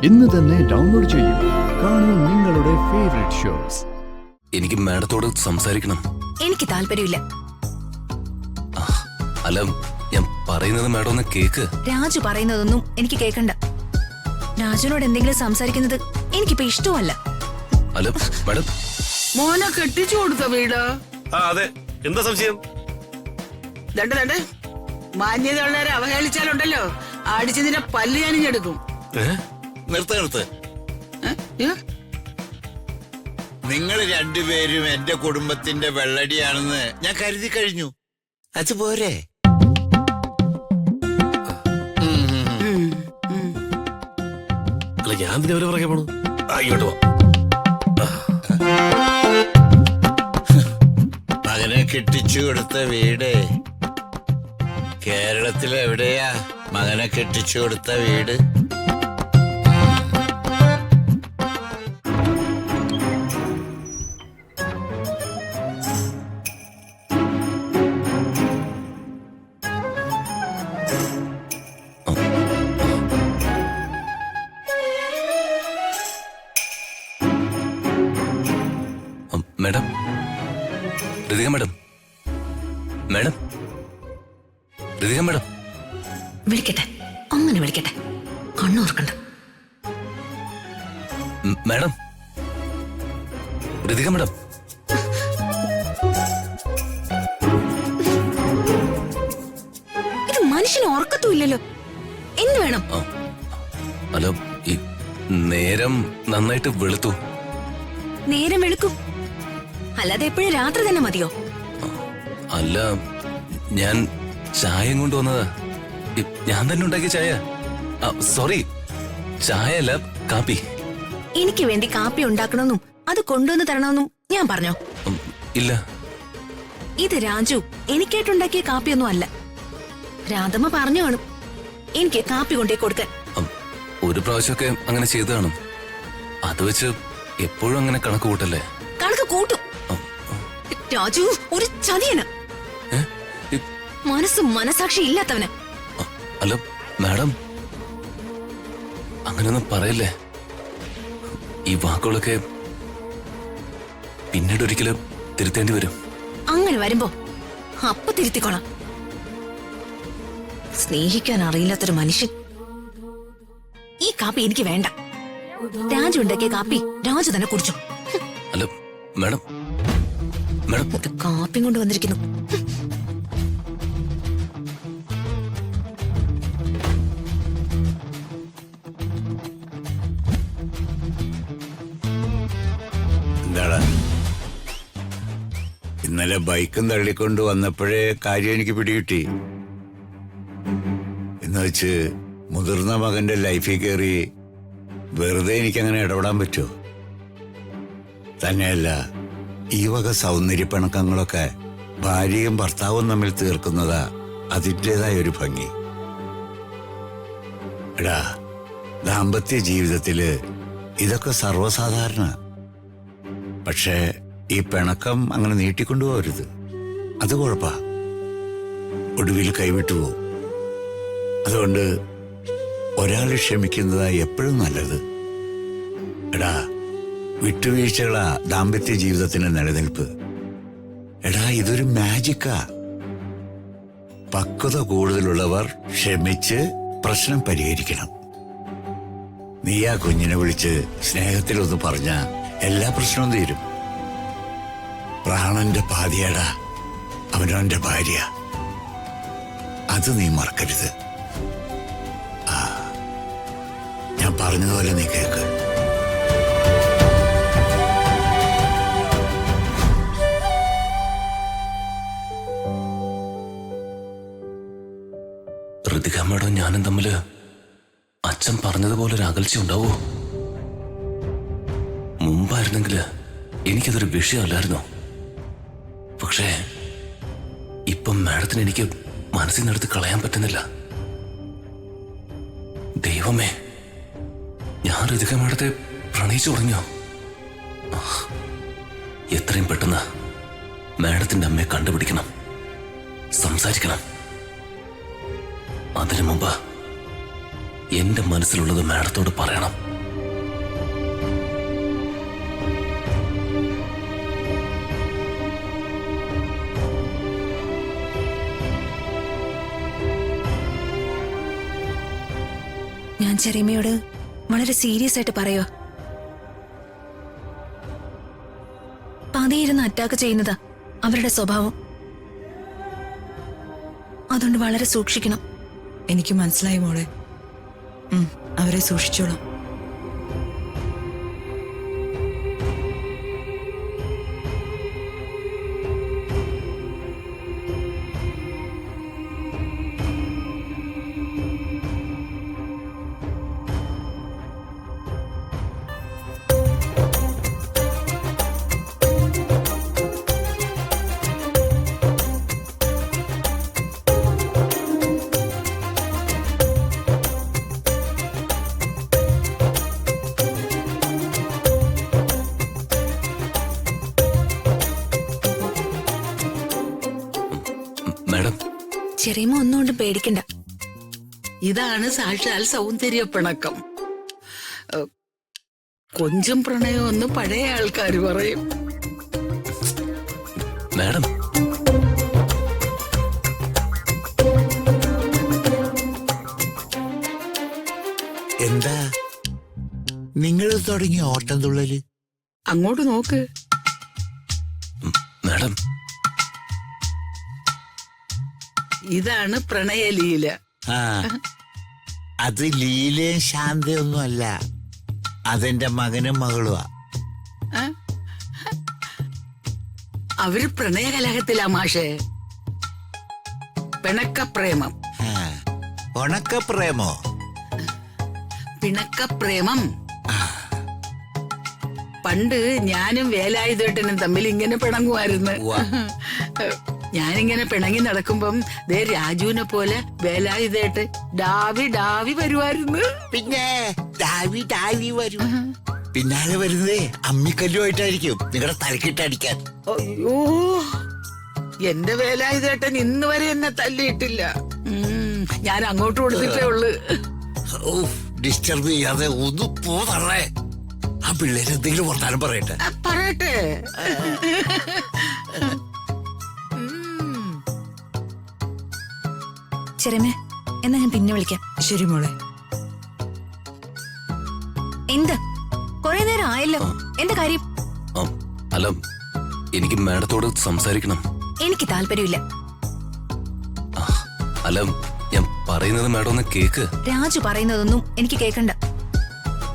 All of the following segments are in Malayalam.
ഇന്ന് തന്നെ ഡൗൺലോഡ് ചെയ്യൂ. കാണൂ നിങ്ങളുടെ ഫേവറേറ്റ് ഷോസ്. എനിക്ക് മാഡത്തോട് സംസാരിക്കണം. എനിക്ക് താല്പര്യമില്ല. അല്ല, ഞാൻ പറയുന്നത് മാഡം ഒന്ന് കേക്ക്. രാജു പറയുന്നതൊന്നും എനിക്ക് കേൾക്കണ്ട. രാജുനോട് എന്തെങ്കിലും സംസാരിക്കുന്നത് എനിക്കിപ്പോ ഇഷ്ടമല്ല. അല്ല മാഡം, മോനെ കെട്ടിച്ചു കൊടുത്ത വീട്. അതെ, എന്താ സംശയം? ദണ്ട് മാന്യതയുള്ളവരെ അവഹേളിച്ചാലുണ്ടല്ലോ, അടിച്ചതിന്റെ പല്ല് ഞാനിഞ്ഞെടുക്കും. നിർത്ത്. നിങ്ങൾ രണ്ടുപേരും എന്റെ കുടുംബത്തിന്റെ വെള്ളടിയാണെന്ന് ഞാൻ കരുതി കഴിഞ്ഞു. അത് പോരെ? അല്ല, ഞാൻ ഇതിനെ പുറകെ പോണു. ഇങ്ങോട്ട് പോ. മകനെ കെട്ടിച്ചു കൊടുത്ത വീട് കേരളത്തിൽ എവിടെയാ? മകനെ കെട്ടിച്ചു കൊടുത്ത വീട് madam, Ritika madam, madam, Ritika madam. വിളിക്കട്ടെ, അങ്ങനെ വിളിക്കട്ടെ, കണ്ണോർക്കണ്ട. Madam, Ritika madam. ഇത് മനുഷ്യന് ഉറക്കത്തും ഇല്ലല്ലോ. എന്ത് വേണം? അല്ല, ഈ നേരം നന്നായിട്ട് വെളുത്തു. നേരം വെളുക്കും, അല്ലാതെ എപ്പോഴും രാത്രി തന്നെ മതിയോ? അല്ല, ഞാൻ ചായയും കൊണ്ടുവന്നതാ. ഞാൻ തന്നെ ഉണ്ടാക്കിയ ചായ. സോറി, ചായ അല്ല, കാപ്പി. എനിക്ക് വേണ്ടി കാപ്പി ഉണ്ടാക്കണമെന്നും അത് കൊണ്ടുവന്ന് തരണമെന്നും ഞാൻ പറഞ്ഞോ? ഇല്ല. ഇത് രാജു എനിക്കായിട്ടുണ്ടാക്കിയ കാപ്പിയൊന്നും അല്ല. രാധമ്മ പറഞ്ഞു കാണും എനിക്ക് കാപ്പി കൊണ്ടേ കൊടുക്കാൻ. ഒരു പ്രാവശ്യമൊക്കെ അങ്ങനെ ചെയ്തു കാണും. അത് വെച്ച് എപ്പോഴും അങ്ങനെ കണക്ക് കൂട്ടല്ലേ? കണക്ക് കൂട്ടും. രാജു ഒരു ചതിയന്, മനസ്സും മനസാക്ഷി ഇല്ലാത്തവന്. അല്ല മാഡം, അങ്ങനെയൊന്നും പറയല്ലേ. ഈ വാക്കുകളൊക്കെ പിന്നീട് ഒരിക്കലും തിരുത്തേണ്ടി വരും. അങ്ങനെ വരുമ്പോ അപ്പൊ തിരുത്തിക്കോളാം. സ്നേഹിക്കാൻ അറിയില്ലാത്തൊരു മനുഷ്യൻ. ഈ കാപ്പി എനിക്ക് വേണ്ട. രാജു ഉണ്ടാക്കിയ കാപ്പി രാജു തന്നെ കുടിച്ചു. അല്ല മാഡം, മാഡം, കാപ്പി കൊണ്ട് വന്നിരിക്കുന്നു. എന്താടാ, ഇന്നലെ ബൈക്കും തള്ളിക്കൊണ്ട് വന്നപ്പോഴേ കാര്യം എനിക്ക് പിടികിട്ടി. എന്ന് വെച്ച് മുതിർന്ന മകന്റെ ലൈഫിൽ കയറി വെറുതെ എനിക്കങ്ങനെ ഇടപെടാൻ പറ്റുമോ? തന്നെയല്ല, ഈ വക സൗന്ദര്യപ്പിണക്കങ്ങളൊക്കെ ഭാര്യയും ഭർത്താവും തമ്മിൽ തീർക്കുന്നതാ അതിൻ്റെതായ ഒരു ഭംഗി. എടാ, ദാമ്പത്യ ജീവിതത്തില് ഇതൊക്കെ സർവ്വസാധാരണ. പക്ഷേ ഈ പിണക്കം അങ്ങനെ നീട്ടിക്കൊണ്ടുപോകരുത്. അത് കുഴപ്പാ, ഒടുവിൽ കൈവിട്ടുപോകും. അതുകൊണ്ട് ഒരാൾ ക്ഷമിക്കുന്നതാ എപ്പോഴും നല്ലത്. എടാ, വിട്ടുവീഴ്ചകളാ ദാമ്പത്യ ജീവിതത്തിന് നിലനിൽപ്പ്. എടാ, ഇതൊരു മാജിക്കാ. പക്വത കൂടുതലുള്ളവർ ക്ഷമിച്ച് പ്രശ്നം പരിഹരിക്കണം. നീ ആ കുഞ്ഞിനെ വിളിച്ച് സ്നേഹത്തിലൊന്ന് പറഞ്ഞ എല്ലാ പ്രശ്നവും തീരും. പ്രാണന്റെ പാതിയടാ അവനവന്റെ ഭാര്യ. അത് നീ മറക്കരുത്. ഞാൻ പറഞ്ഞതുപോലെ നീ കേക്ക്. ഋതിക മാഡം ഞാനും തമ്മില് അച്ഛൻ പറഞ്ഞതുപോലെ ഒരു അകൽച്ച ഉണ്ടാവോ? മുമ്പായിരുന്നെങ്കില് എനിക്കതൊരു വിഷയമല്ലായിരുന്നോ? പക്ഷേ ഇപ്പം മാഡത്തിന് എനിക്ക് മനസ്സിൽ നിന്നെടുത്ത് കളയാൻ പറ്റുന്നില്ല. ദൈവമേ, ഞാൻ ഋതിക മാഡത്തെ പ്രണയിച്ചു തുടങ്ങിയോ? എത്രയും പെട്ടെന്ന് മാഡത്തിന്റെ അമ്മയെ കണ്ടുപിടിക്കണം, സംസാരിക്കണം. അതിനു മുമ്പ് എന്റെ മനസ്സിലുള്ളത് മാഡത്തോട് പറയണം. ഞാൻ ചെറിയമ്മയോട് വളരെ സീരിയസ് ആയിട്ട് പറയുക. പതിയിരുന്ന് അറ്റാക്ക് ചെയ്യുന്നതാ അവരുടെ സ്വഭാവം. അതുകൊണ്ട് വളരെ സൂക്ഷിക്കണം. എനിക്ക് മനസ്സിലായി മോളെ. അവരെ സൂക്ഷിച്ചോളാം. മാഡം, ചെറിയമ്മ ഒന്നുകൊണ്ടും പേടിക്കണ്ട. ഇതാണ് സാക്ഷാൽ സൗന്ദര്യ പിണക്കം. കൊഞ്ചും പ്രണയം ഒന്ന് പഴയ ആൾക്കാർ പറയും. മാഡം, എന്താ നിങ്ങൾ തുടങ്ങിയ ഓട്ടം തുള്ളല്? അങ്ങോട്ട് നോക്ക്. മാഡം, ഇതാണ് പ്രണയലീല. ആ, അത് ലീലയും ശാന്തയൊന്നും അല്ല, അതെന്റെ മകനും മകളുവാ. അവര് പ്രണയകലഹത്തിലാ മാഷേ. പിണക്കപ്രേമം. ഉണക്കപ്രേമോ? പിണക്കപ്രേമം. പണ്ട് ഞാനും വേലായുധേട്ടനും തമ്മിൽ ഇങ്ങനെ പിണങ്ങുമായിരുന്നു. ഞാനിങ്ങനെ പിണങ്ങി നടക്കുമ്പം ദേ രാജുവിനെ പോലെ വേലായുധേട്ട് ഡാവി ഡാവി വരുമായിരുന്നു. പിന്നെ ഡാവി ഡാവി വരും. പിന്നാലെ വരുന്നതേ അമ്മിക്കല്ലുമായിട്ടായിരിക്കും നിങ്ങളുടെ തലക്കിട്ടടിക്കാൻ. അയ്യോ, എന്റെ വേലായുധേട്ടൻ ഇന്ന് വരെ എന്നെ തല്ലിയിട്ടില്ല. ഞാൻ അങ്ങോട്ട് കൊടുത്തിട്ടേ ഉള്ളു. ഡിസ്റ്റർബ് ചെയ്യാതെ ഒന്ന് പോതള്ളേ. ആ പിള്ളേര് എന്തെങ്കിലും വർത്താനം പറയട്ടെ. പറയട്ടെ. ചെറിയമ്മ, എന്നാ ഞാൻ പിന്നെ വിളിക്കാം. ശരി മോളെ. എന്ത് കൊറേ നേരം ആയല്ലോ, എന്താ കാര്യം? അല്ല, എനിക്ക് മാഡത്തോട് സംസാരിക്കണം. എനിക്ക് താല്പര്യമില്ല. അല്ല, ഞാൻ പറയുന്നത് മാഡം ഒന്ന് കേക്ക്. രാജു പറയുന്നതൊന്നും എനിക്ക് കേൾക്കണ്ട.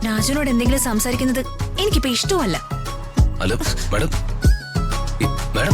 രാജുവിനോട് എന്തെങ്കിലും സംസാരിക്കുന്നത് എനിക്കിപ്പോ ഇഷ്ടമല്ല. അല്ല മാഡം, മാഡം